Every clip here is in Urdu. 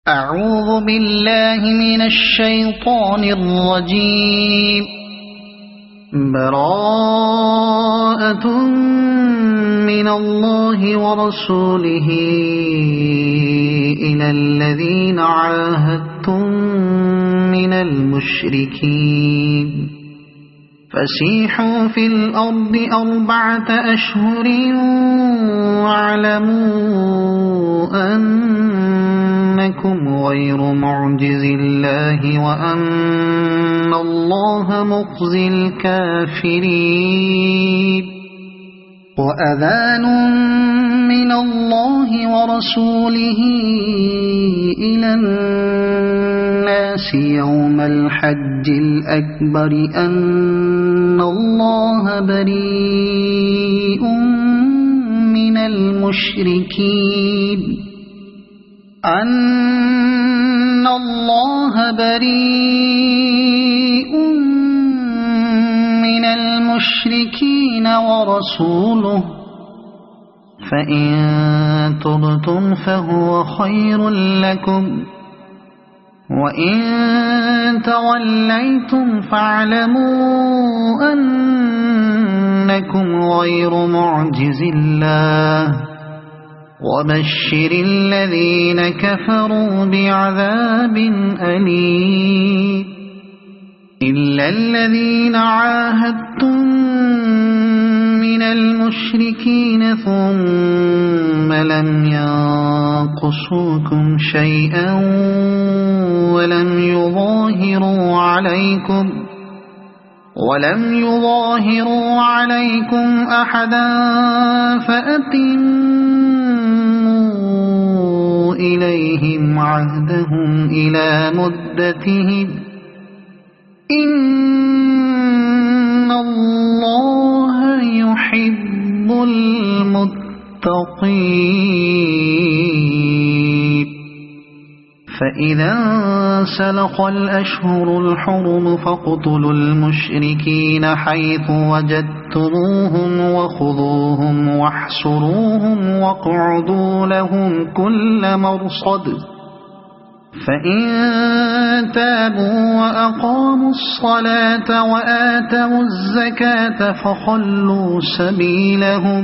أعوذ بالله من الشيطان الرجيم. براءة من الله ورسوله إلى الذين عاهدتم من المشركين فسيحوا في الأرض 4 أشهر واعلموا أنكم غير معجز الله وأن الله مخزي الكافرين. وأذان من الله ورسوله إلى الناس يوم الحج الأكبر أن الله بريء من المشركين ورسوله فإن تبتم فهو خير لكم وإن توليتم فاعلموا أنكم غير معجز الله وبشر الذين كفروا بعذاب أليم. إلا الذين عاهدتم من المشركين ثم لم ينقصوكم شيئا ولم يظاهروا عليكم أحدا فأتموا إليهم عهدهم إلى مدتهم إن الله يحب المتقين. فإذا انسلخ الأشهر الحرم فاقتلوا المشركين حيث وجدتموهم وخذوهم واحصروهم واقعدوا لهم كل مرصد. فإن تابوا وأقاموا الصلاة وآتوا الزكاة فخلوا سبيلهم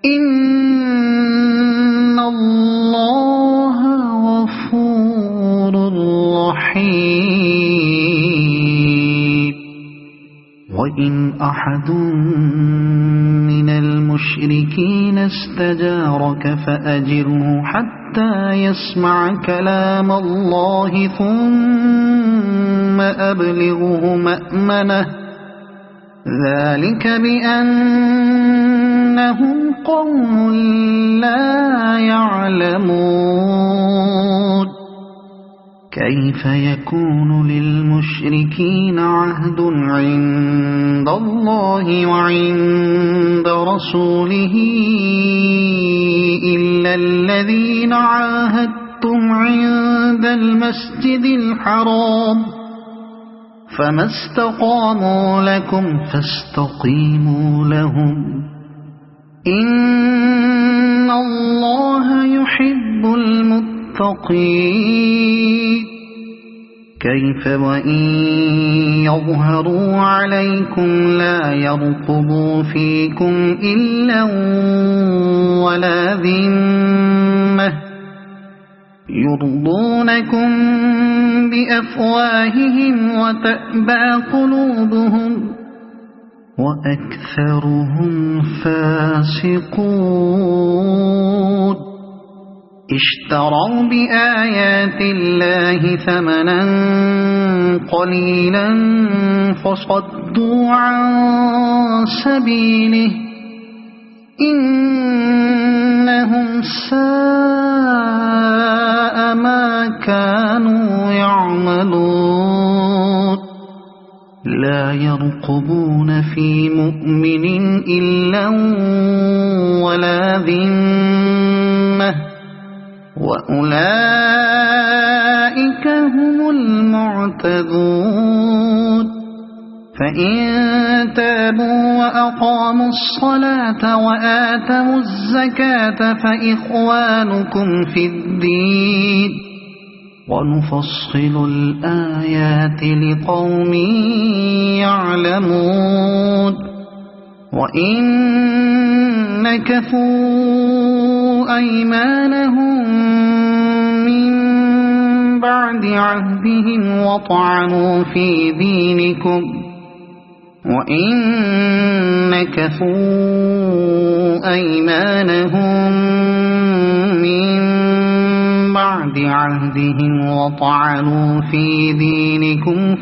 إن الله غفور رحيم. وإن أحد من المشركين استجارك فأجره حتى يسمع كلام الله ثم أبلغه مأمنه ذلك بأنهم قوم لا يعلمون. كيف يكون للمشركين عهد عند الله وعند رسوله إلا الذين عاهدتم عند المسجد الحرام فما استقاموا لكم فاستقيموا لهم إن الله يحب المتقين. كيف وإن يظهروا عليكم لا يرقبوا فيكم إلا ولا ذمة يرضونكم بأفواههم وتأبى قلوبهم وأكثرهم فاسقون. اشتروا بآيات الله ثمنا قليلا فصدوا عن سبيله إنهم ساء ما كانوا يعملون. لا يرقبون في مؤمن إلا ولا ذمة وأولئك هم المعتدون. فإن تابوا وأقاموا الصلاة وآتوا الزكاة فإخوانكم في الدين ونفصل الآيات لقوم يعلمون وإن نكثوا أيمانهم من بعد عهدهم وطعنوا في دينكم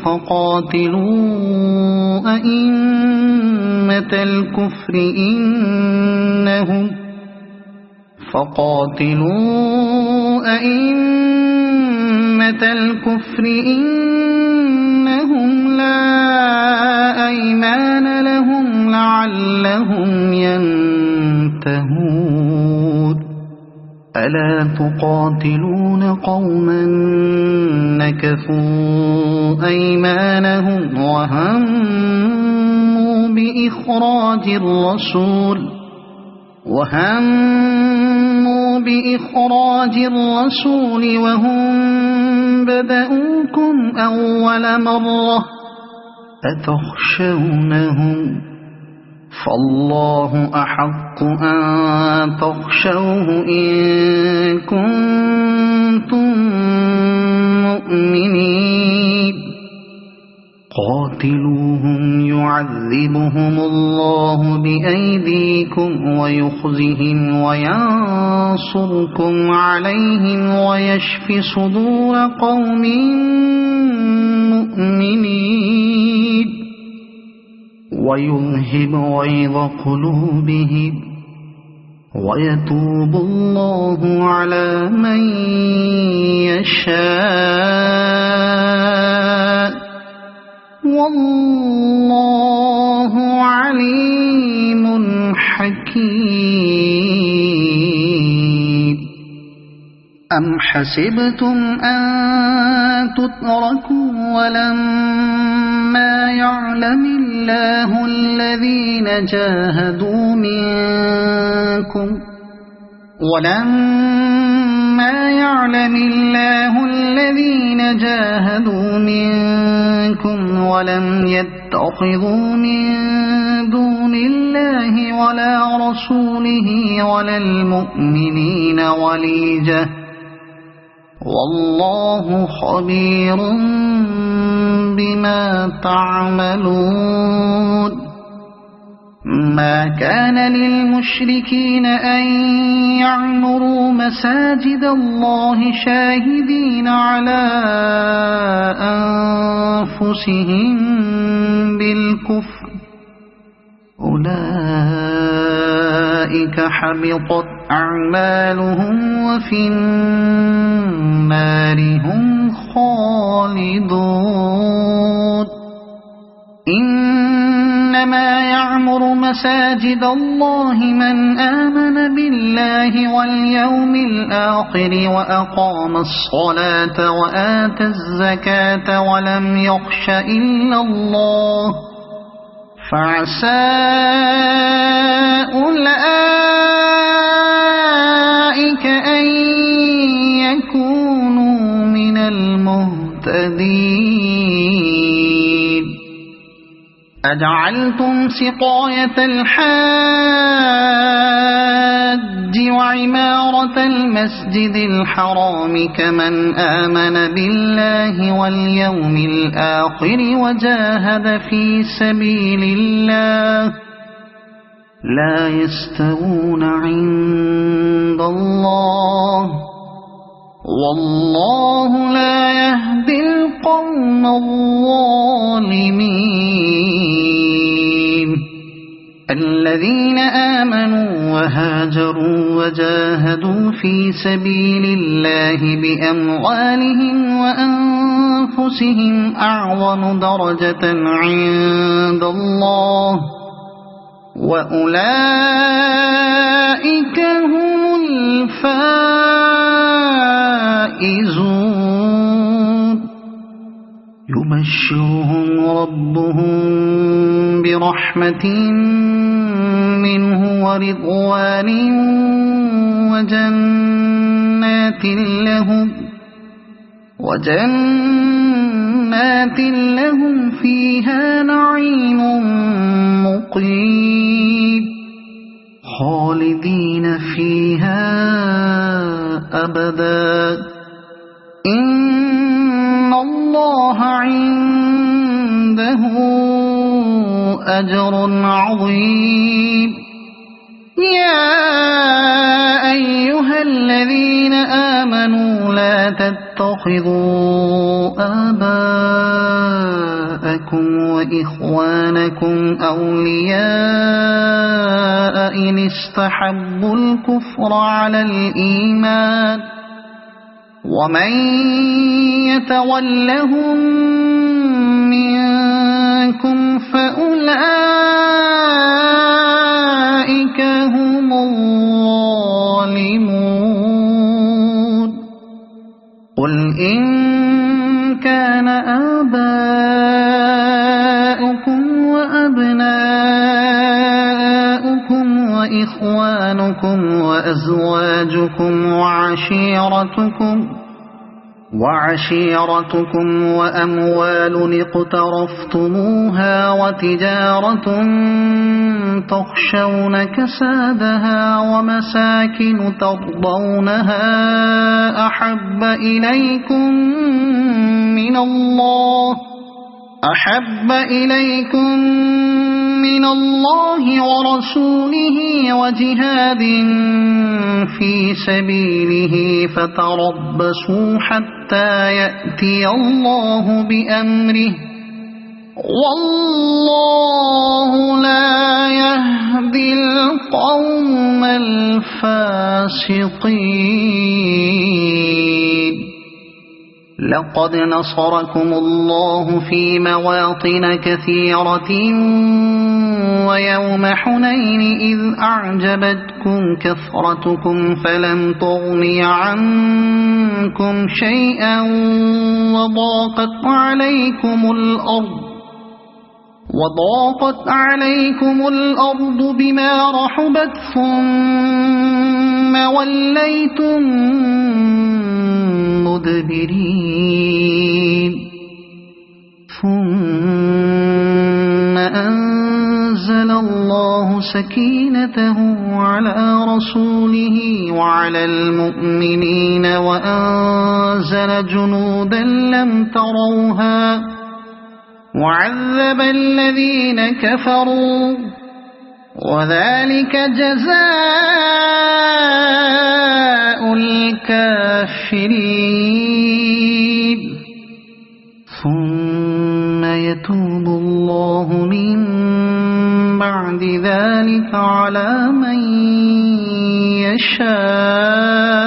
فقاتلوا أئمة الكفر إنهم لا أيمان لهم لعلهم ينتهون ألا تقاتلون قوما نكثوا أيمانهم وهموا بإخراج الرسول وهم بدأوكم أول مرة أتخشونهم فالله أحق أن تخشوه إن كنتم مؤمنين قاتلوهم يعذبهم الله بأيديكم ويخزهم وينصركم عليهم ويشف صدور قوم مؤمنين ويذهب غيظ قلوبهم ويتوب الله على من يشاء والله عليم حكيم أم حسبتم أن تتركوا ولما يعلم الله الذين جاهدوا منكم ولم يتخذوا من دون الله ولا رسوله ولا المؤمنين وليجة والله خبير بما تعملون ما كان للمشركين أن يعمروا مساجد الله شاهدين على أنفسهم بالكفر أولئك حبطت أعمالهم وفي النار هم خالدون إنما يعمر مساجد الله من آمن بالله واليوم الآخر وأقام الصلاة وآتى الزكاة ولم يخش إلا الله فعسى أولئك أن يكونوا من المهتدين أجعلتم سقاية الحاج وعمارة المسجد الحرام كمن آمن بالله واليوم الآخر وجاهد في سبيل الله لا يستوون عند الله والله لا يهدي القوم الظالمين الذين آمنوا وهاجروا وجاهدوا في سبيل الله بأموالهم وأنفسهم أعظم درجة عند الله وأولئك هم الفائزون يبشرهم ربهم برحمة منه ورضوان وجنات لهم فيها نعيم مقيم خالدين فيها أبدا إن الله عنده أجر عظيم يا أيها الذين آمنوا لا تتخذوا آباءكم وإخوانكم أولياء إن استحبوا الكفر على الإيمان ومن يتولهم منكم فأولئك هم الظالمون قل إن كان آباؤكم وأبناؤكم وإخوانكم وأزواجكم وعشيرتكم وأموال اقترفتموها وتجارة تخشون كسادها ومساكن ترضونها أحب إليكم من الله ورسوله وجهاد في سبيله فتربصوا حتى يأتي الله بأمره والله لا يهدي القوم الفاسقين لقد نصركم الله في مواطن كثيرة ويوم حنين إذ أعجبتكم كثرتكم فلم تغن عنكم شيئا وضاقت عليكم الأرض بما رحبت ثم وليتم مدبرين ثم أنزل الله سكينته على رسوله وعلى المؤمنين وأنزل جنودا لم تروها وعذب الذين كفروا وذلك جزاء الكافرين ثم يتوب الله من بعد ذلك على من يشاء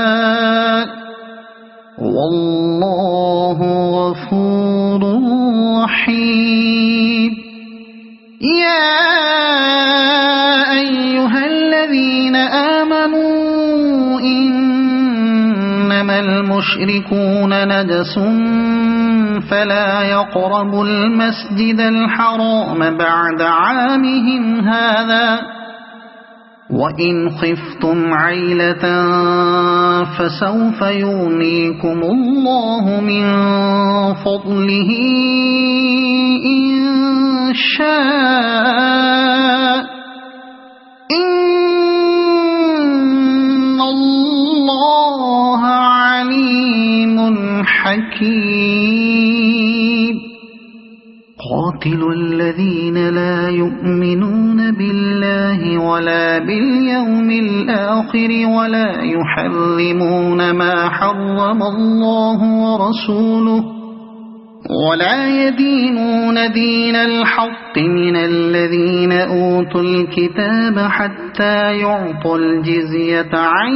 والله غفور رحيم يا أيها الذين آمنوا إنما المشركون نجس فلا يقربوا المسجد الحرام بعد عامهم هذا وإن خفتم عيلة فسوف يغنيكم الله من فضله إن شاء إن الله عليم حكيم قاتلوا الذين لا يؤمنون بالله ولا باليوم الآخر ولا يحرمون ما حرم الله ورسوله ولا يدينون دين الحق من الذين أوتوا الكتاب حتى يعطوا الجزية عن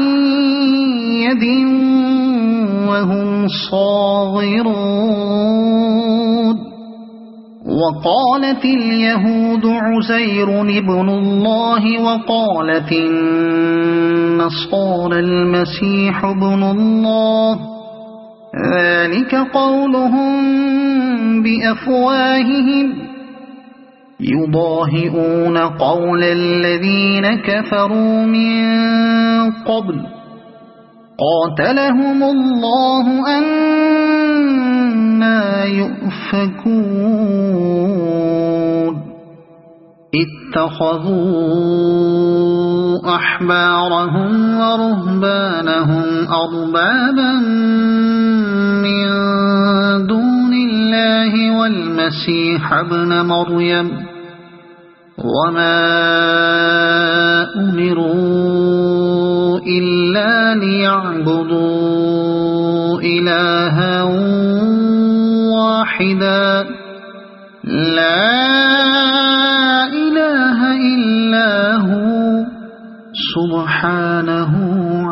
يد وهم صاغرون وقالت اليهود عزير ابن الله وقالت النصارى المسيح ابن الله ذلك قولهم بأفواههم يضاهئون قول الذين كفروا من قبل قاتلهم الله أنى يؤفكون اتخذوا أحبارهم ورهبانهم أربابا من دون الله والمسيح ابن مريم وما أمروا إلا ليعبدوا إلها واحدا لا إله إلا هو سبحانه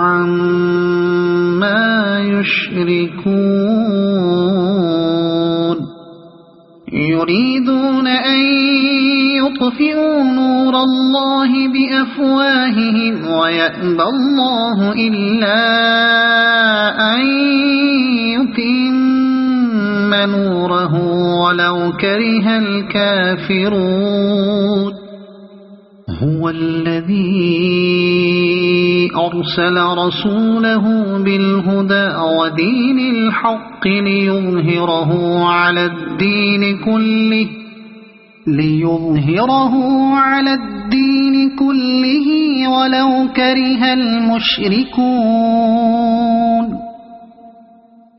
عما يشركون يريدون أن يطفئوا نور الله بأفواههم ويأبى الله إلا أن يتم نوره ولو كره الكافرون هو الذي أرسل رسوله بالهدى ودين الحق ليظهره على الدين كله ولو كره المشركون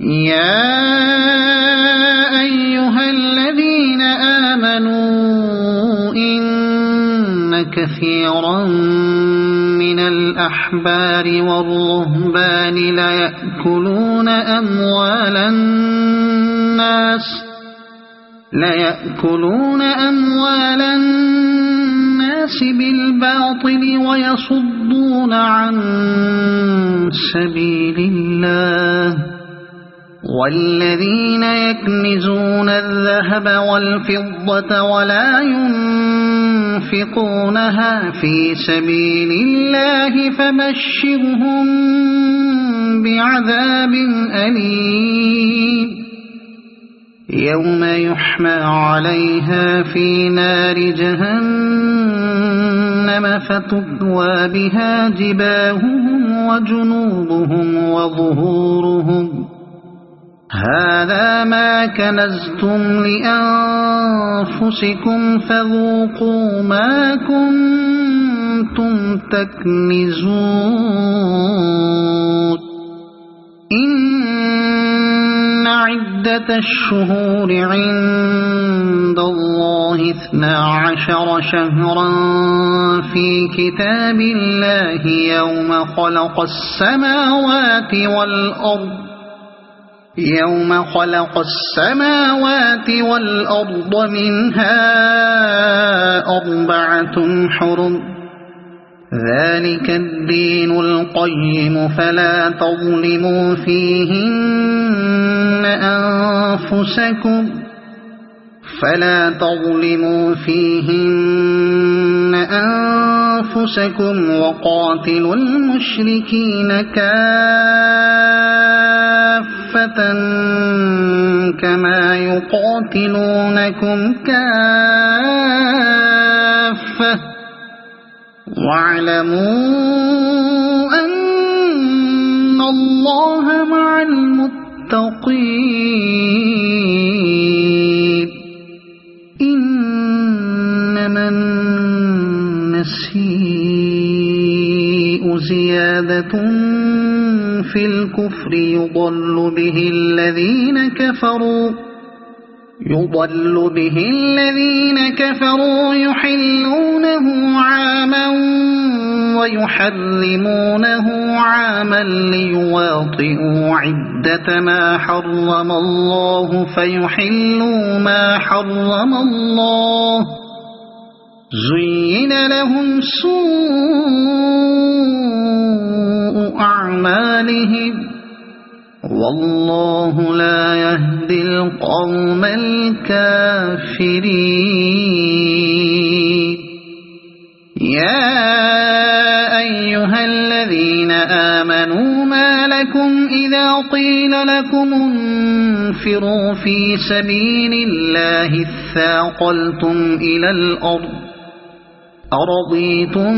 يا أيها الذين آمنوا إن كثيرا من الأحبار والرهبان ليأكلون أموال الناس بالباطل ويصدون عن سبيل الله والذين يكنزون الذهب والفضة ولا ينفقونها في سبيل الله فبشرهم بعذاب أليم يوم يحمى عليها في نار جهنم فتكوى بها جباههم وجنوبهم وظهورهم هذا ما كنزتم لأنفسكم فذوقوا ما كنتم تكنزون إن عدة الشهور عند الله 12 شهرا في كتاب الله يوم خلق السماوات والأرض منها 4 حرم ذلك الدين القيم فلا تظلموا فيهن أنفسكم وقاتلوا المشركين كافة كما يقاتلونكم كافة واعلموا أن الله مع المتقين إنما النسيء زيادة في الكفر يضل به الذين كفروا يحلونه عاما ويحرمونه عاما ليواطئوا عدة ما حرم الله فيحلوا ما حرم الله زين لهم سوء أعمالهم والله لا يهدي القوم الكافرين يا أيها الذين آمنوا ما لكم إذا قيل لكم انفروا في سبيل الله اثاقلتم إلى الأرض أرضيتم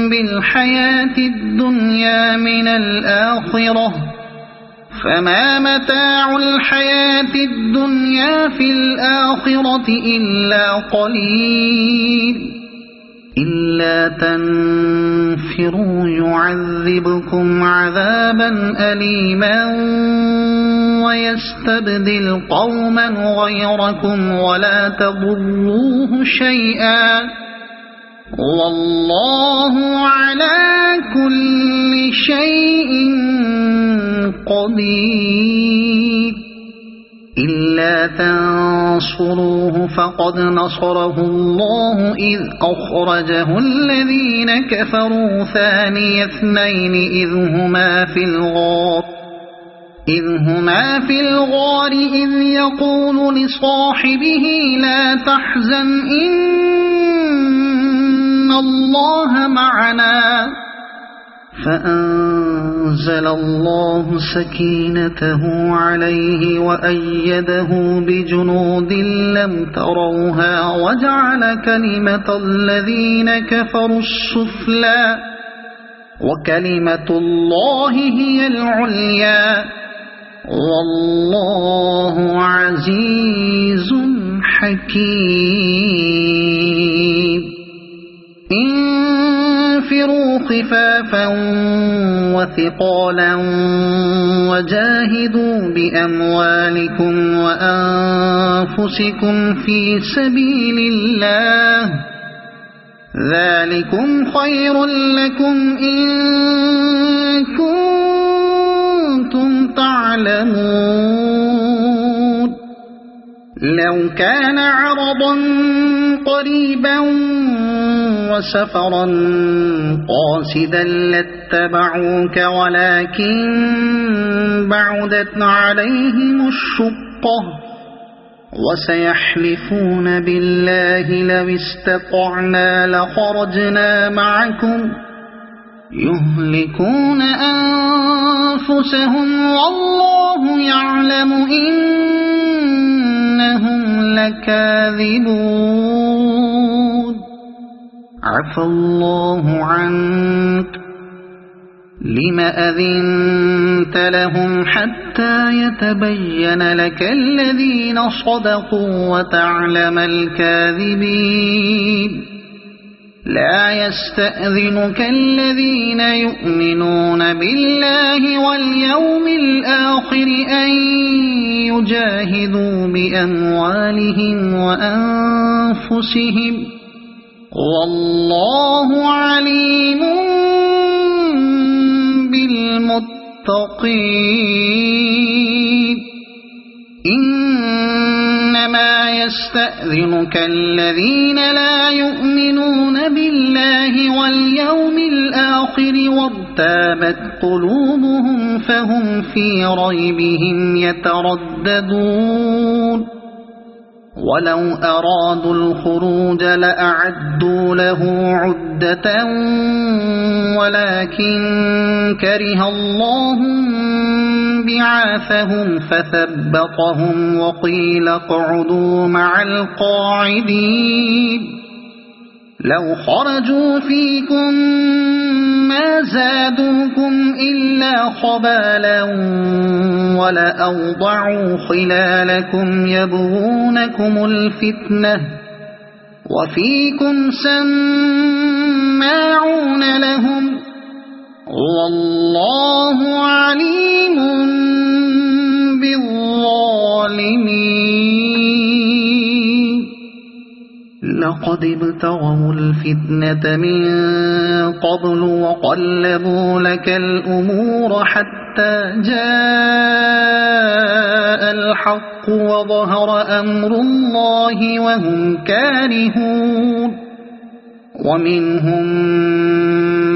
بالحياة الدنيا من الآخرة فما متاع الحياة الدنيا في الآخرة إلا قليل إلا تنفروا يعذبكم عذابا أليما ويستبدل قوما غيركم ولا تضروه شيئا والله على كل شيء قدير إلا تنصروه فقد نصره الله إذ أخرجه الذين كفروا ثاني اثنين إذ هما في الغار إذ يقول لصاحبه لا تحزن إن الله معنا فأنزل الله سكينته عليه وأيده بجنود لم تروها وجعل كلمة الذين كفروا السفلى وكلمة الله هي العليا والله عزيز حكيم انفروا خفافا وثقالا وجاهدوا بأموالكم وأنفسكم في سبيل الله ذلكم خير لكم إن كنتم تعلمون لو كان عرضا قريبا وسفرا قاصدا لاتبعوك ولكن بعدت عليهم الشقة وسيحلفون بالله لو استطعنا لخرجنا معكم يهلكون أنفسهم والله يعلم إنهم لكاذبون عفى الله عنك لم أذنت لهم حتى يتبين لك الذين صدقوا وتعلم الكاذبين لا يستأذنك الذين يؤمنون بالله واليوم الآخر أن يجاهدوا بأموالهم وأنفسهم والله عليم بالمتقين إنما يستأذنك الذين لا يؤمنون بالله واليوم الآخر وارتابت قلوبهم فهم في ريبهم يترددون ولو أرادوا الخروج لأعدوا له عدة ولكن كره الله بعاثهم فثبطهم وقيل اقعدوا مع القاعدين لو خرجوا فيكم ما زادوكم إلا خبالا ولأوضعوا خلالكم يبغونكم الفتنة وفيكم سماعون لهم والله عليم بالظالمين لقد ابتغوا الفتنة من قبل وقلبوا لك الأمور حتى جاء الحق وظهر أمر الله وهم كارهون ومنهم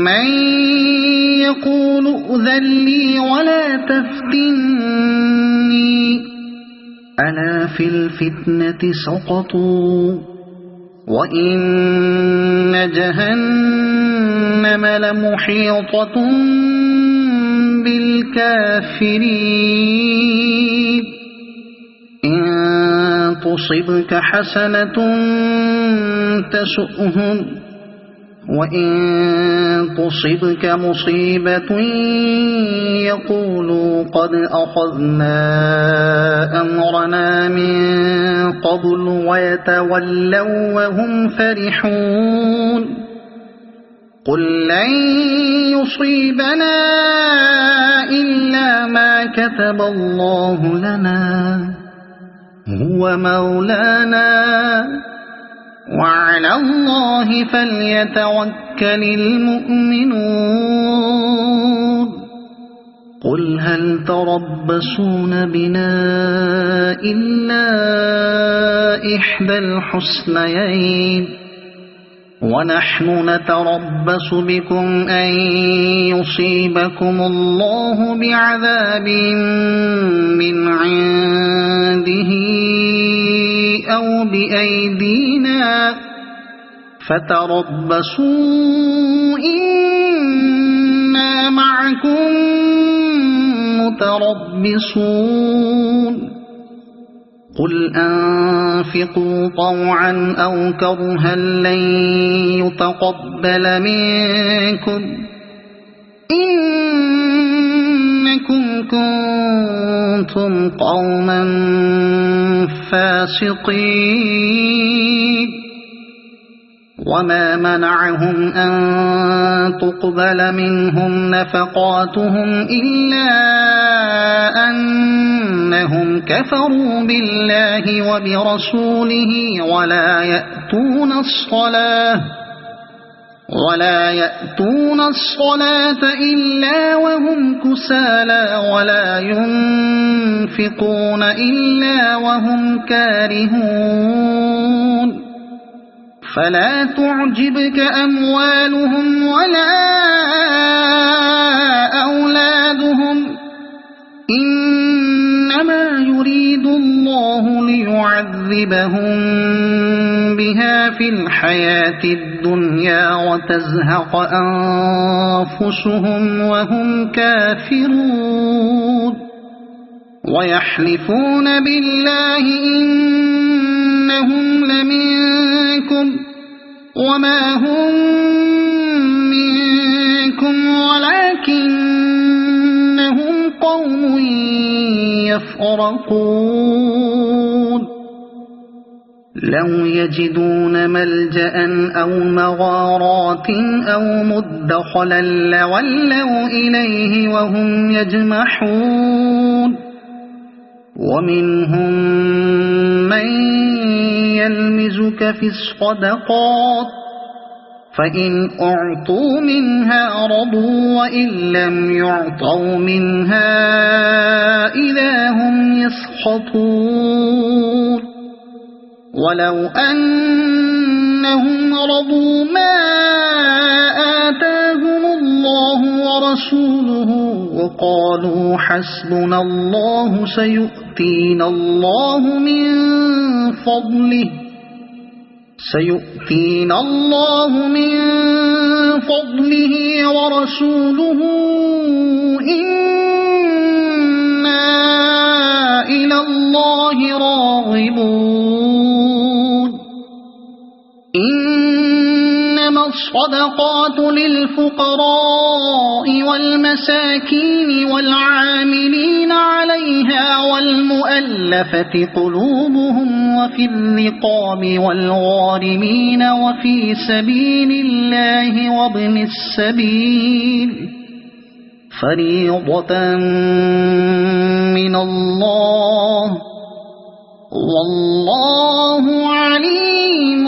من يقول ائذن لي ولا تفتني ألا في الفتنة سقطوا وإن جهنم لمحيطة بالكافرين إن تصبك حسنة تسؤهم وإن تصبك مصيبة يقولوا قد أخذنا أمرنا من قبل ويتولوا وهم فرحون قل لن يصيبنا إلا ما كتب الله لنا هو مولانا وعلى الله فليتوكل المؤمنون قل هل تربصون بنا إلا إحدى الحسنيين ونحن نتربص بكم أن يصيبكم الله بعذاب من عنده أو بأيدينا فتربصوا إنا معكم متربصون قل أنفقوا طوعا أو كرها لن يتقبل منكم إنكم كنتم قوما فاسقين وما منعهم أن تقبل منهم نفقاتهم إلا أنهم كفروا بالله وبرسوله ولا يأتون الصلاة إلا وهم كسالى ولا ينفقون إلا وهم كارهون فلا تعجبك أموالهم ولا أولادهم إنما يريد الله ليعذبهم بها في الحياة الدنيا وتزهق أنفسهم وهم كافرون ويحلفون بالله إنهم لمنكم وما هم منكم ولكنهم قوم يفرقون لو يجدون ملجأ أو مغارات أو مدخلا لولوا إليه وهم يجمحون ومنهم من يلمزك في الصدقات فإن أعطوا منها رضوا وإن لم يعطوا منها إذا هم يسخطون ولو أنهم رضوا ما آتاهم الله ورسوله وقالوا حسبنا الله سيؤتينا الله من فضله ورسوله إنا إلى الله راغبون إنما الصدقات للفقراء والمساكين والعاملين عليها والمؤلفة قلوبهم وفي الرقاب والغارمين وفي سبيل الله وابن السبيل فريضة من الله والله عليم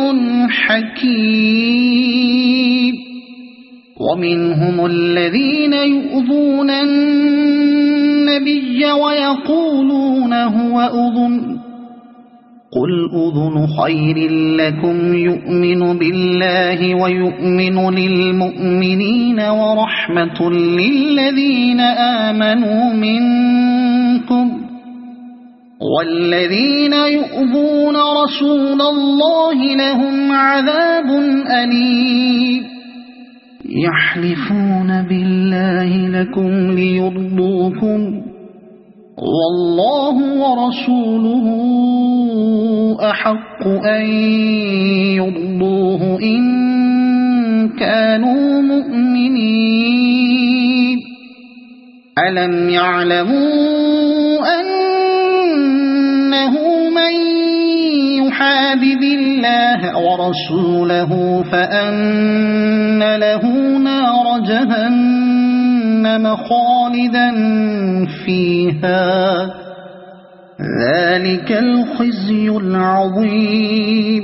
حكيم ومنهم الذين يؤذون النبي ويقولون هو أذن قل أذن خير لكم يؤمن بالله ويؤمن للمؤمنين ورحمة للذين آمنوا منكم والذين يؤذون رسول الله لهم عذاب أليم يحلفون بالله لكم ليرضوكم والله ورسوله أحق أن يرضوه إن كانوا مؤمنين ألم يعلموا أنه من يحادد الله ورسوله فأن له نار جهنم خالدا فيها ذلك الخزي العظيم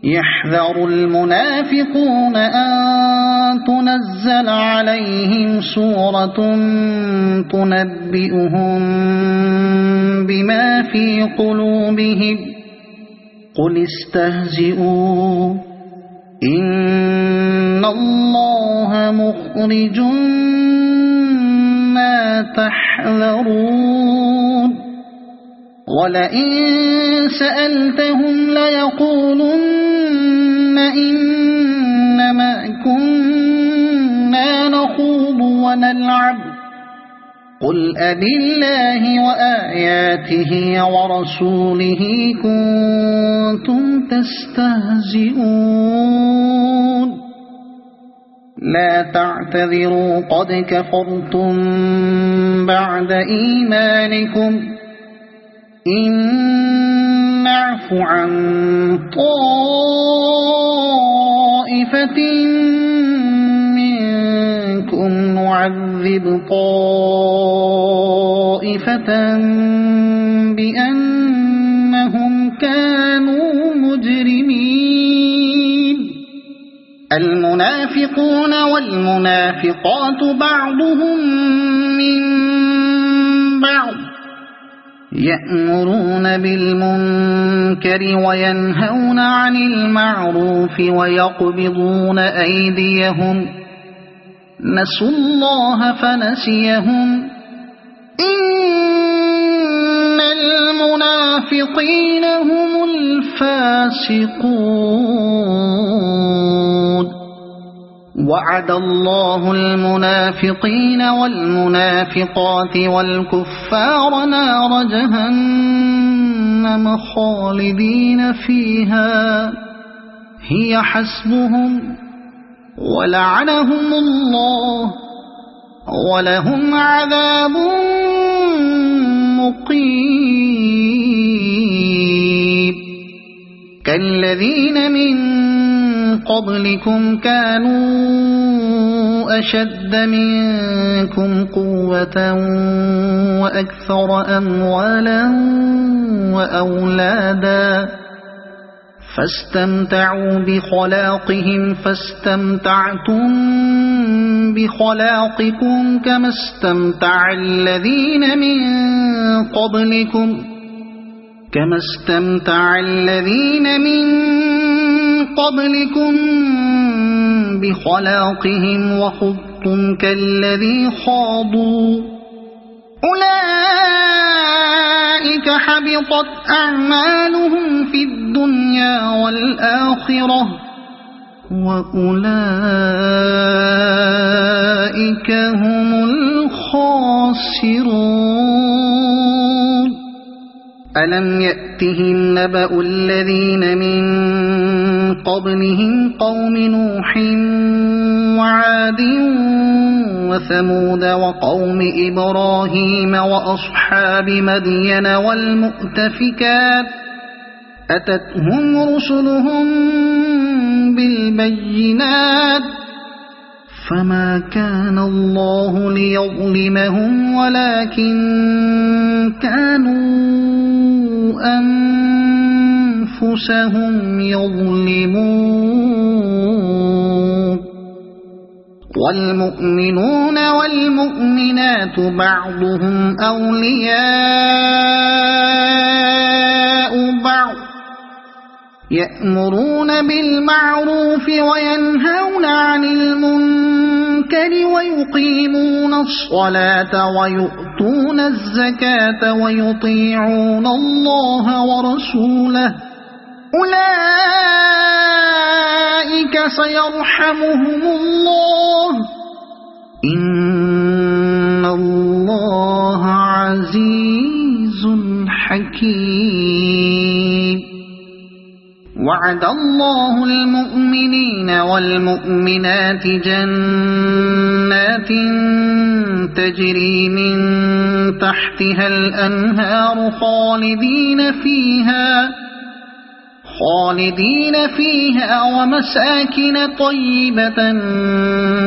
يحذر المنافقون أن تنزل عليهم سورة تنبئهم بما في قلوبهم قل استهزئوا إن الله مخرج ما تحذرون ولئن سألتهم ليقولن إنما كنا نخوض ونلعب قل أبالله وآياته ورسوله كنتم تستهزئون لا تعتذروا قد كفرتم بعد إيمانكم إن نعف عن طائفة منكم نعذب طائفة بأنهم كانوا مجرمين المنافقون والمنافقات بعضهم من بعض يأمرون بالمنكر وينهون عن المعروف ويقبضون أيديهم نسوا الله فنسيهم إن المنافقين هم الفاسقون وعد الله المنافقين والمنافقات والكفار نار جهنم خالدين فيها هي حسبهم ولعنهم الله ولهم عذاب مقيم كالذين من قبلكم كانوا أشد منكم قوة وأكثر أموالا وأولادا فاستمتعوا بخلاقهم فاستمتعتم بخلاقكم كما استمتع الذين من قبلكم بخلاقهم وخضتم كالذي خاضوا أولئك حبطت أعمالهم في الدنيا والآخرة وأولئك هم الخاسرون ألم يأتهم نبأ الذين من قبلهم قوم نوح وعاد وثمود وقوم إبراهيم وأصحاب مدين والمؤتفكات أتتهم رسلهم بالبينات فما كان الله ليظلمهم ولكن كانوا أنفسهم يظلمون والمؤمنون والمؤمنات بعضهم أولياء بعض يأمرون بالمعروف وينهون عن المنكر ويقيمون الصلاة ويؤتون الزكاة ويطيعون الله ورسوله أولئك أولئك سيرحمهم الله إن الله عزيز حكيم وعد الله المؤمنين والمؤمنات جنات تجري من تحتها الأنهار خالدين فيها ومساكن طيبة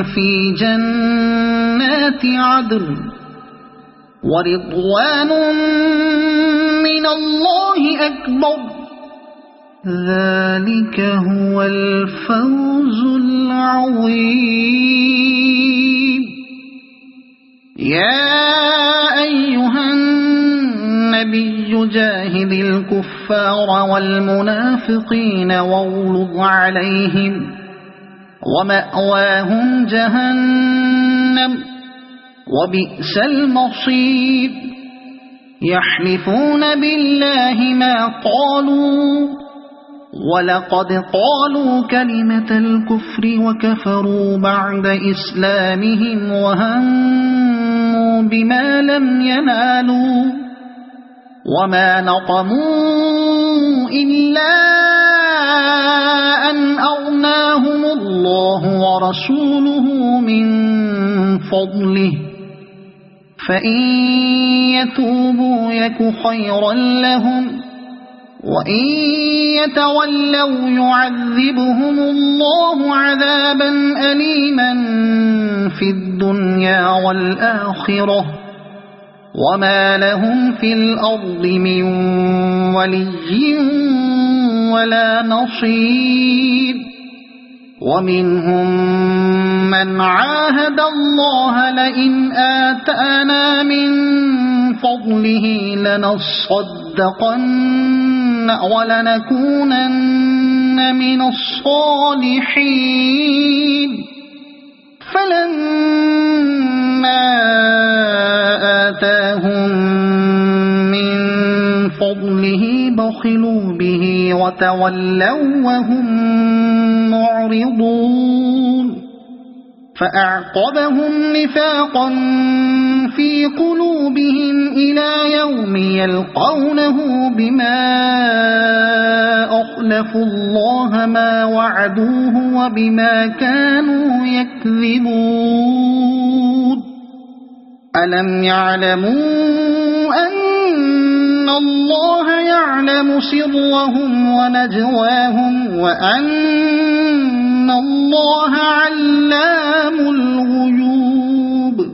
في جنات عدن ورضوان من الله أكبر ذلك هو الفوز العظيم يا أيها النبي جاهد الكفار والمنافقين واغلظ عليهم ومأواهم جهنم وبئس المصير يحلفون بالله ما قالوا ولقد قالوا كلمة الكفر وكفروا بعد إسلامهم وهموا بما لم ينالوا وما نقموا إلا أن أغناهم الله ورسوله من فضله فإن يتوبوا يك خيرا لهم وإن يتولوا يعذبهم الله عذابا أليما في الدنيا والآخرة وما لهم في الأرض من ولي ولا نصير ومنهم من عاهد الله لئن آتانا من فضله لنصدقن ولنكونن من الصالحين فلما آتاهم من فضله بخلوا به وتولوا وهم معرضون فأعقبهم نفاقا في قلوبهم إلى يوم يلقونه بما أخلفوا الله ما وعدوه وبما كانوا يكذبون ألم يعلموا أن الله يعلم سرهم ونجواهم وأن الله علام الغيوب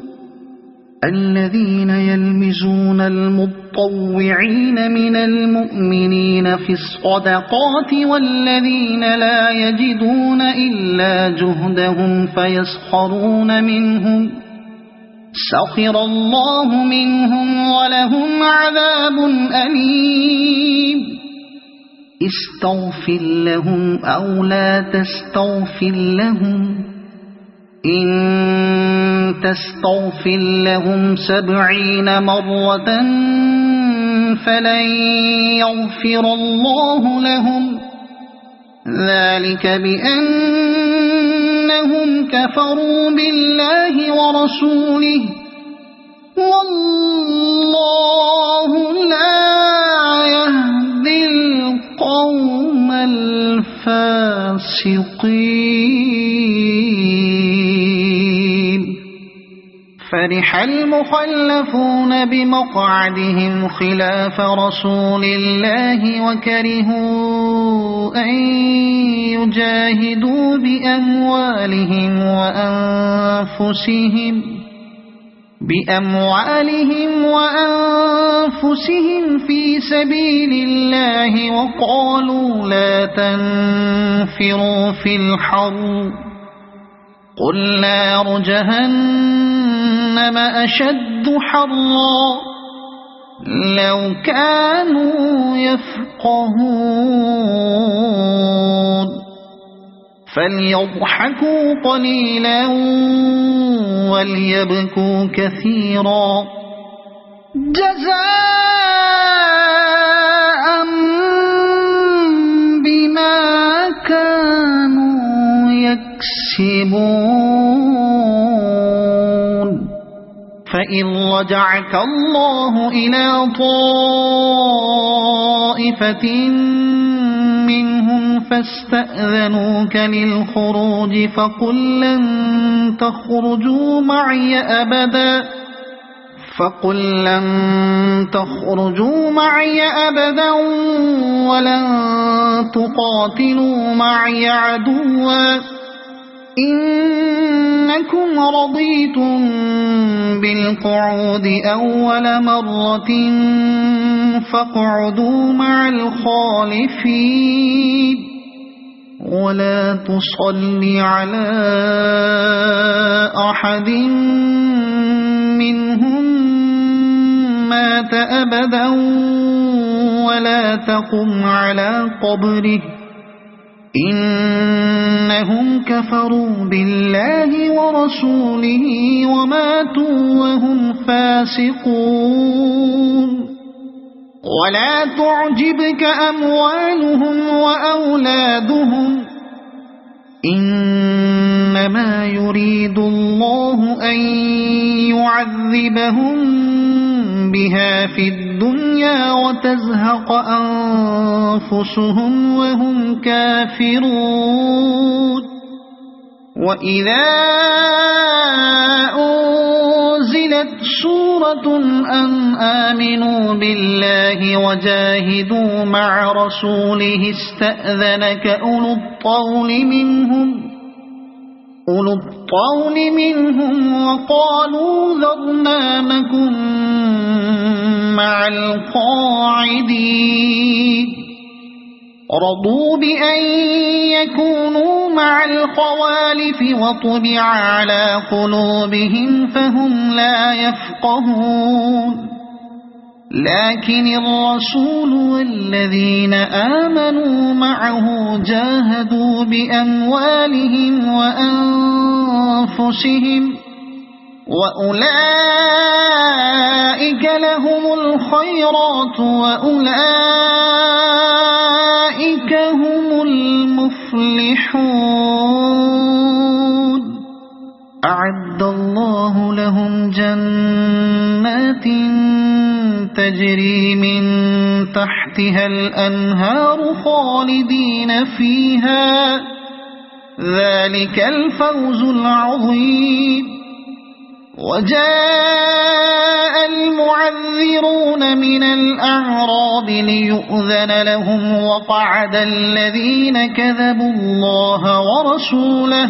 الذين يلمزون المطوعين من المؤمنين في الصدقات والذين لا يجدون إلا جهدهم فيسخرون منهم سخر الله منهم ولهم عذاب أليم استغفر لهم أو لا تستغفر لهم إن تستغفر لهم 70 مرة فلن يغفر الله لهم ذلك بأنهم كفروا بالله ورسوله والله لا يهدي القوم الفاسقين فرح المخلفون بمقعدهم خلاف رسول الله وكرهوا أن يجاهدوا بأموالهم وأنفسهم في سبيل الله وقالوا لا تنفروا في الحر قل نار جهنم أشد حرا لو كانوا يفقهون فليضحكوا قليلا وليبكوا كثيرا جزاء بما كانوا فإن رجعك الله إلى طائفة منهم فاستأذنوك للخروج فقل لن تخرجوا معي أبدا ولن تقاتلوا معي عدوا إنكم رضيتم بالقعود أول مرة فاقعدوا مع الخالفين ولا تصل على أحد منهم مات أبدا ولا تقم على قبره إنهم كفروا بالله ورسوله وماتوا وهم فاسقون ولا تعجبك أموالهم وأولادهم إنما يريد الله أن يعذبهم بها في الدنيا وتزهق أنفسهم وهم كافرون وإذا أنزلت سورة أن آمنوا بالله وجاهدوا مع رسوله استأذنك أولو الطول منهم وقالوا ذرنا نكن مع القاعدين رضوا بأن يكونوا مع الخوالف وطبع على قلوبهم فهم لا يفقهون لكن الرسول والذين آمنوا معه جاهدوا بأموالهم وأنفسهم وأولئك لهم الخيرات وأولئك هم المفلحون أعد الله لهم جنات تجري من تحتها الأنهار خالدين فيها ذلك الفوز العظيم وجاء المعذرون من الأعراب ليؤذن لهم وقعد الذين كذبوا الله ورسوله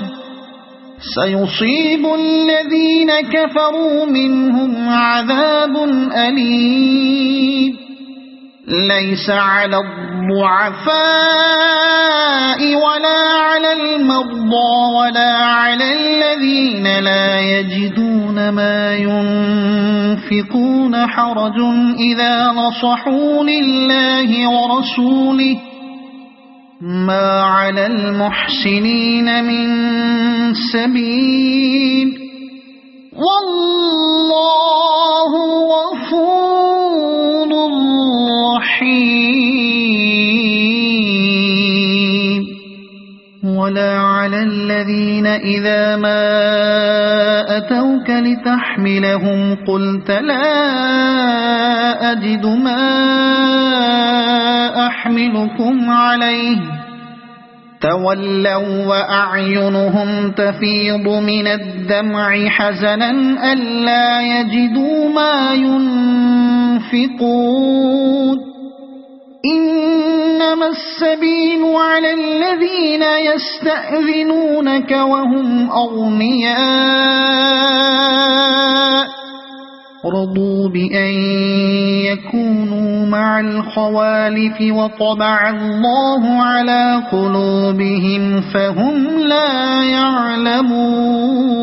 سيصيب الذين كفروا منهم عذاب أليم ليس على الضعفاء ولا على المرضى ولا على الذين لا يجدون ما ينفقون حرج إذا نصحوا لله ورسوله ما على المحسنين من سبيل والله غفور رحيم ولا على الذين إذا ما أتوك لتحملهم قلت لا أجد ما أحملكم عليه تولوا وأعينهم تفيض من الدمع حزنا ألا يجدوا ما ينفقون إنما السبيل على الذين يستأذنونك وهم أغنياء رضوا بأن يكونوا مع الخوالف وطبع الله على قلوبهم فهم لا يعلمون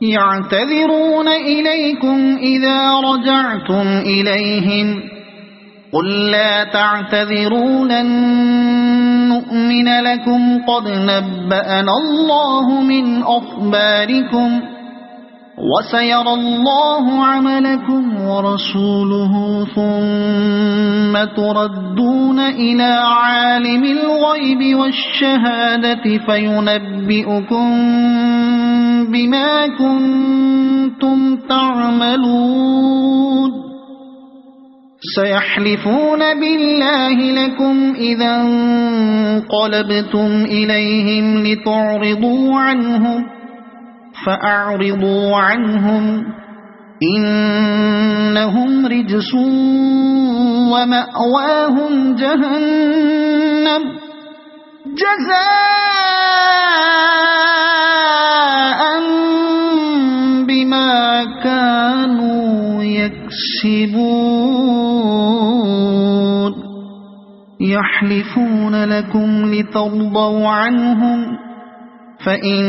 يعتذرون إليكم إذا رجعتم إليهم قل لا تعتذروا لن نؤمن لكم قد نبأنا الله من أخباركم وسيرى الله عملكم ورسوله ثم تردون إلى عالم الغيب والشهادة فينبئكم بما كنتم تعملون سيحلفون بالله لكم إذا انقلبتم إليهم لتعرضوا عنهم فأعرضوا عنهم إنهم رجس ومأواهم جهنم جزاء بما كانوا يكسبون يحلفون لكم لترضوا عنهم فإن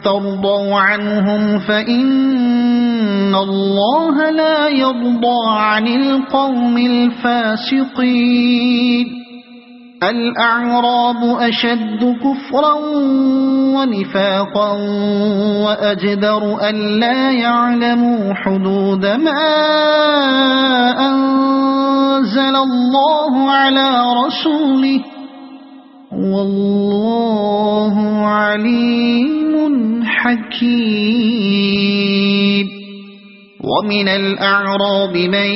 ترضوا عنهم فإن الله لا يرضى عن القوم الفاسقين الأعراب أشد كفرا ونفاقا وأجدر ألا يعلموا حدود ما أنزل الله على رسوله والله عليم حكيم ومن الأعراب من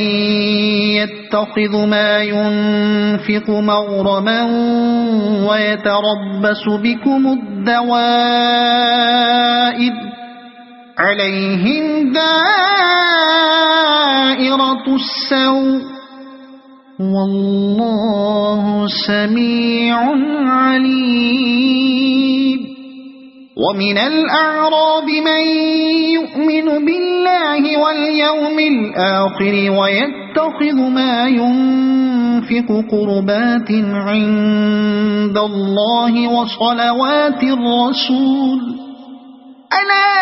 يتخذ ما ينفق مغرما ويتربص بكم الدوائر عليهم دائرة السوء والله سميع عليم ومن الأعراب من يؤمن بالله واليوم الآخر ويتخذ ما ينفق قربات عند الله وصلوات الرسول ألا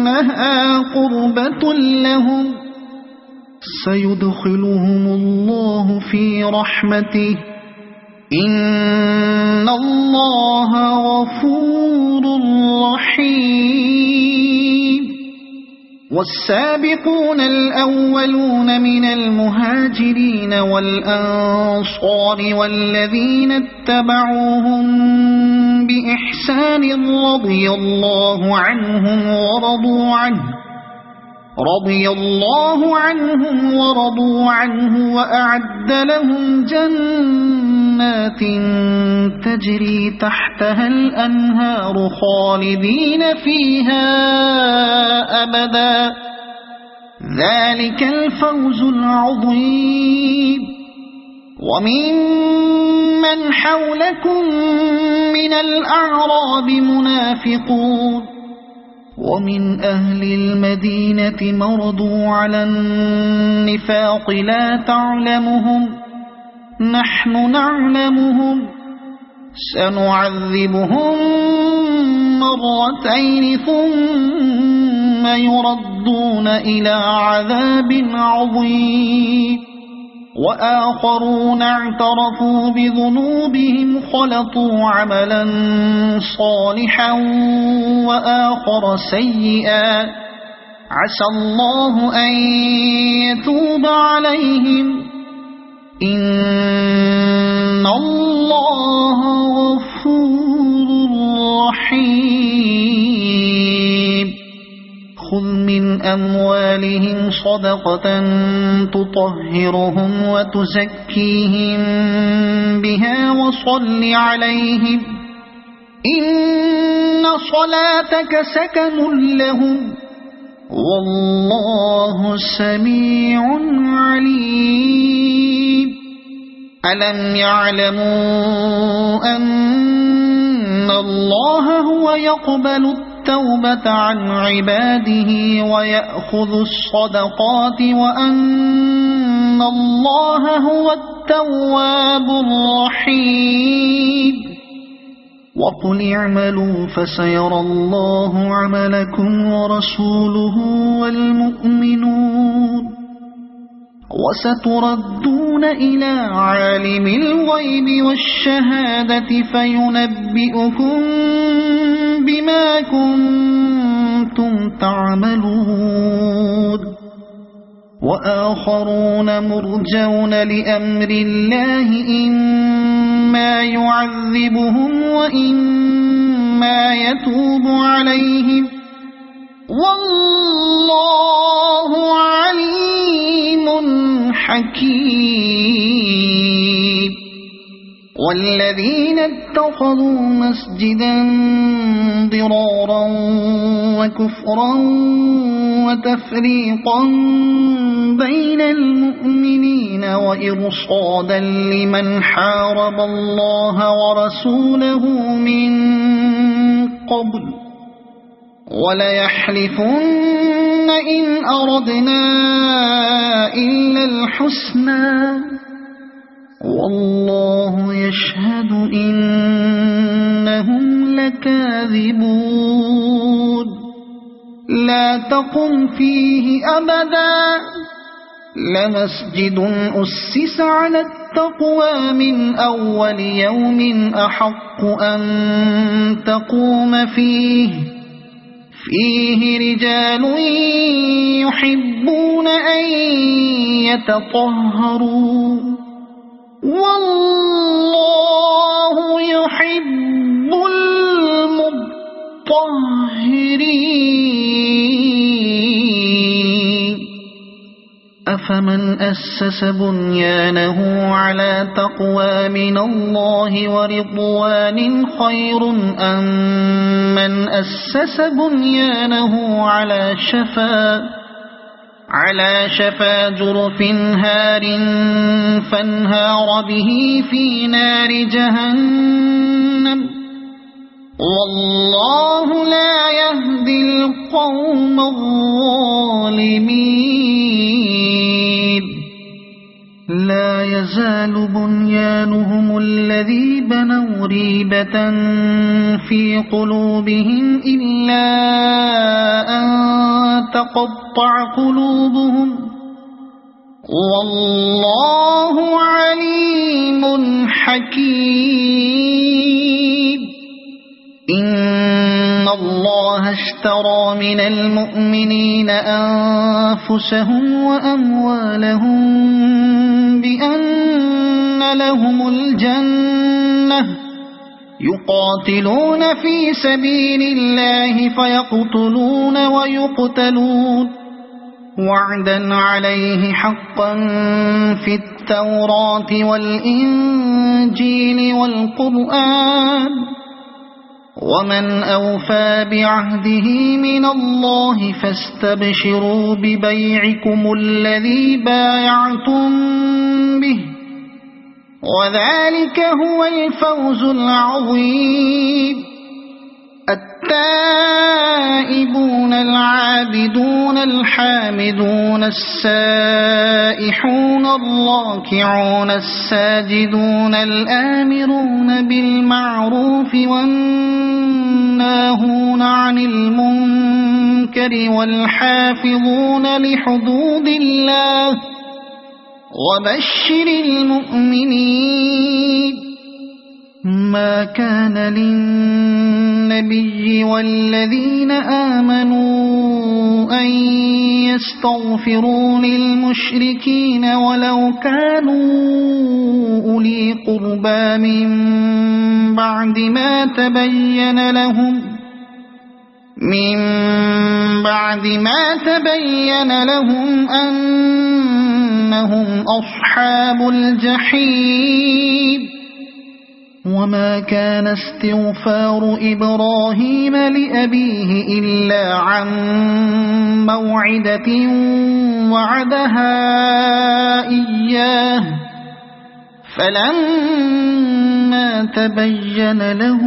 إنها قربة لهم سيدخلهم الله في رحمته إن الله غفور رحيم والسابقون الأولون من المهاجرين والأنصار والذين اتبعوهم بإحسان رضي الله عنهم ورضوا عنه وأعد لهم جنات تجري تحتها الأنهار خالدين فيها أبدا ذلك الفوز العظيم وممن حولكم من الأعراب منافقون ومن أهل المدينة مرضوا على النفاق لا تعلمهم نحن نعلمهم سنعذبهم مرتين ثم يردون إلى عذاب عظيم وآخرون اعترفوا بذنوبهم خلطوا عملا صالحا وآخر سيئا عسى الله أن يتوب عليهم إن الله غفور رحيم خذ من أموالهم صدقة تطهرهم وتزكيهم بها وصل عليهم إن صلاتك سكن لهم والله سميع عليم ألم يعلموا أن الله هو يقبل التوبة عن عباده ويأخذ الصدقات وأن الله هو التواب الرحيم وقل اعملوا فسيرى الله عملكم ورسوله والمؤمنون وستردون إلى عالم الغيب والشهادة فينبئكم بما كنتم تعملون وآخرون مرجون لأمر الله إما يعذبهم وإما ما يتوب عليهم والله عليم حكيم والذين اتخذوا مسجدا ضرارا وكفرا وتفريقا بين المؤمنين وإرصادا لمن حارب الله ورسوله من قبل وليحلفن إن أردنا إلا الحسنى والله يشهد إنهم لكاذبون لا تقم فيه أبدا لمسجد أسس على التقوى من أول يوم أحق أن تقوم فيه رجال يحبون أن يتطهروا والله يحب المطهرين أفمن أسس بنيانه على تقوى من الله ورضوان خير أم من أسس بنيانه على شفا جرف هار فانهار به في نار جهنم والله لا يهدي القوم الظالمين لا يزال بنيانهم الذي بنوا ريبة في قلوبهم إلا أن تقطع قلوبهم والله عليم حكيم إن الله اشترى من المؤمنين أنفسهم وأموالهم بأن لهم الجنة يقاتلون في سبيل الله فيقتلون ويقتلون وعدا عليه حقا في التوراة والإنجيل والقرآن ومن أوفى بعهده من الله فاستبشروا ببيعكم الذي بايعتم به وذلك هو الفوز العظيم التائبون العابدون الحامدون السائحون الراكعون الساجدون الآمرون بالمعروف والناهون عن المنكر والحافظون لحدود الله وبشر المؤمنين ما كان للنبي والذين آمنوا أن يستغفروا للمشركين ولو كانوا أولي قربى من بعد ما تبين لهم أنهم أصحاب الجحيم وما كان استغفار إبراهيم لأبيه إلا عن موعدة وعدها إياه فلما تبين له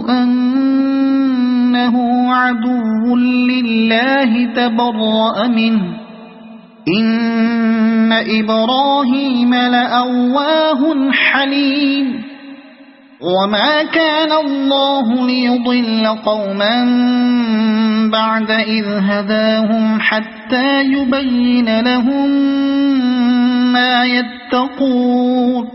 أنه عدو لله تبرأ منه إن إبراهيم لأواه حليم وما كان الله ليضل قوما بعد إذ هداهم حتى يبين لهم ما يتقون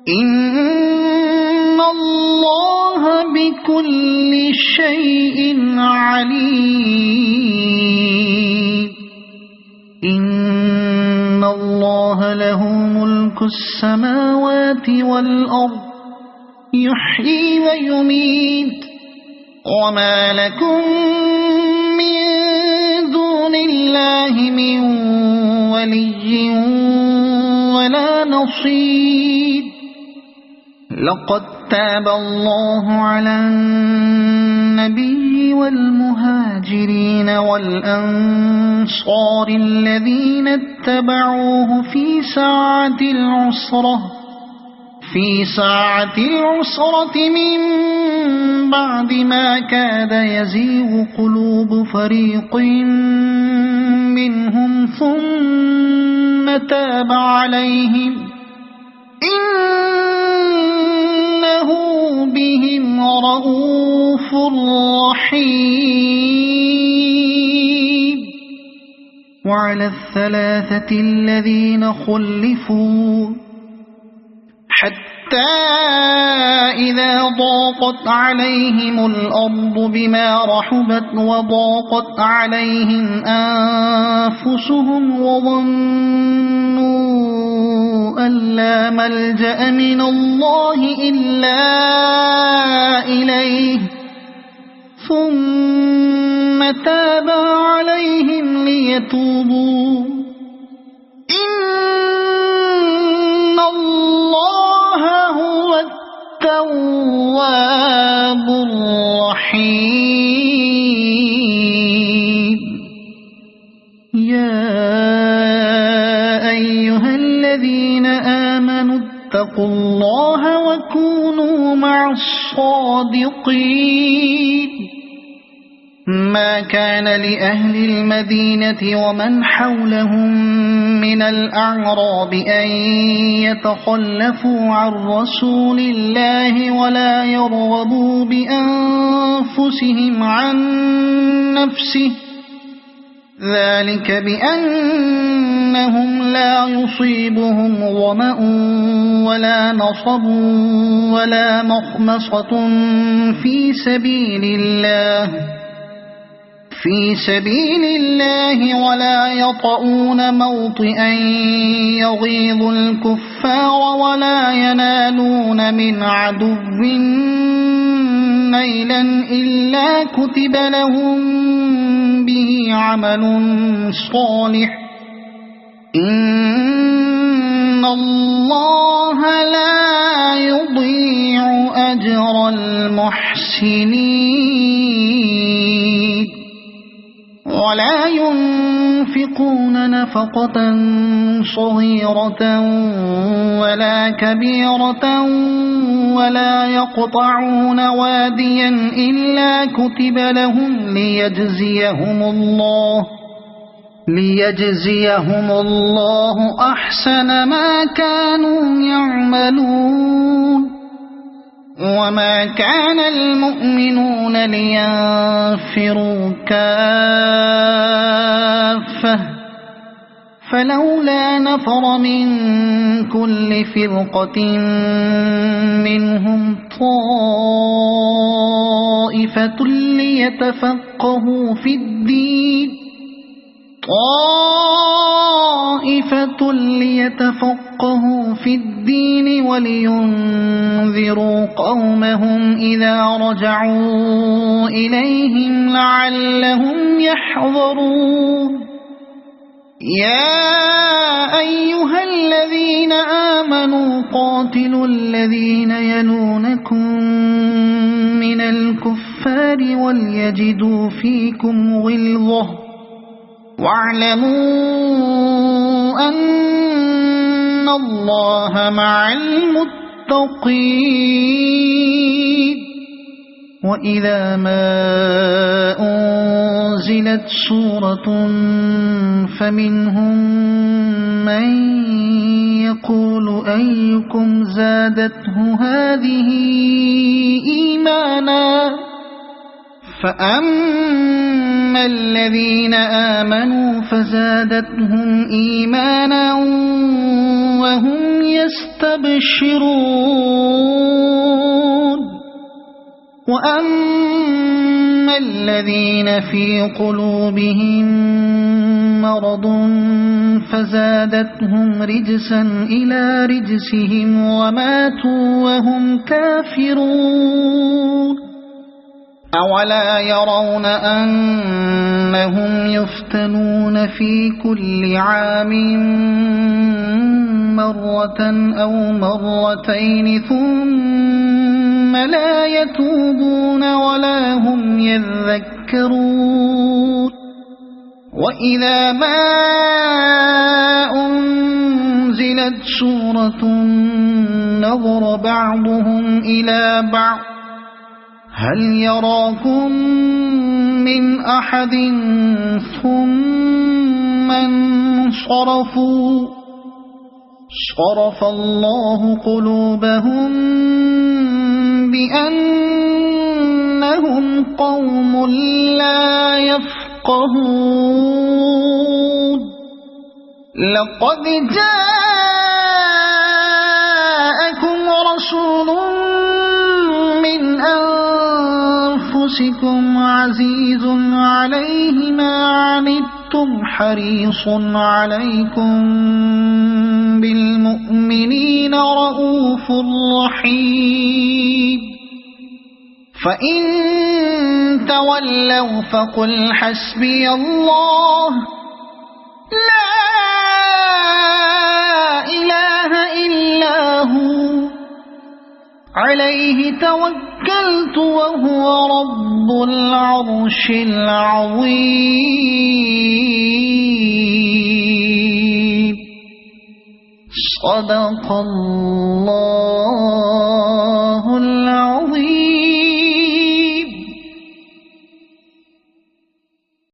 إن الله بكل شيء عليم إن الله له ملك السماوات والأرض يحيي ويميت وما لكم من دون الله من ولي ولا نصير لقد تاب الله على النبي والمهاجرين والأنصار الذين اتبعوه في ساعة العسرة من بعد ما كاد يزيغ قلوب فريق منهم ثم تاب عليهم إنه بهم رءوف رحيم وعلى الثلاثة الذين خلفوا حتى إذا ضاقت عليهم الأرض بما رحبت وضاقت عليهم أنفسهم وظنوا أن لا ملجأ من الله إلا إليه ثم تاب عليهم ليتوبوا إن الله هو التواب الرحيم يا أيها الذين آمنوا اتقوا الله وكونوا مع الصادقين ما كان لأهل المدينة ومن حولهم من الأعراب أن يتخلفوا عن رسول الله ولا يرغبوا بأنفسهم عن نفسه ذلك بأنهم لا يصيبهم ظمأ ولا نصب ولا مخمصة في سبيل الله ولا يطؤون موطئا يغيظ الكفار ولا ينالون من عدو نيلا إلا كتب لهم به عمل صالح إن الله لا يضيع أجر المحسنين ولا ينفقون نفقة صغيرة ولا كبيرة ولا يقطعون واديا إلا كتب لهم ليجزيهم الله أحسن ما كانوا يعملون وما كان المؤمنون لينفروا كافة فلولا نفر من كل فرقة منهم طائفة ليتفقهوا في الدين ولينذروا قومهم إذا رجعوا إليهم لعلهم يحذرون يا أيها الذين آمنوا قاتلوا الذين يلونكم من الكفار وليجدوا فيكم غلظة واعلموا أن الله مع المتقين وإذا ما أنزلت سورة فمنهم من يقول أيكم زادته هذه إيمانا فأما الذين آمنوا فزادتهم إيمانا وهم يستبشرون وأما الذين في قلوبهم مرض فزادتهم رجسا إلى رجسهم وماتوا وهم كافرون أولا يرون أنهم يفتنون في كل عام مرة أو مرتين ثم لا يتوبون ولا هم يذكرون وإذا ما أنزلت سورة نظر بعضهم إلى بعض هل يراكم من أحد ثم انصرفوا صرف الله قلوبهم بأنهم قوم لا يفقهون لقد جاءكم رسول من أنفسكم عزيز عليه ما عنتم حريص عليكم بالمؤمنين رؤوف رحيم فإن تولوا فقل حسبي الله لا إله إلا هو عليه توكلت وهو رب العرش العظيم صدق الله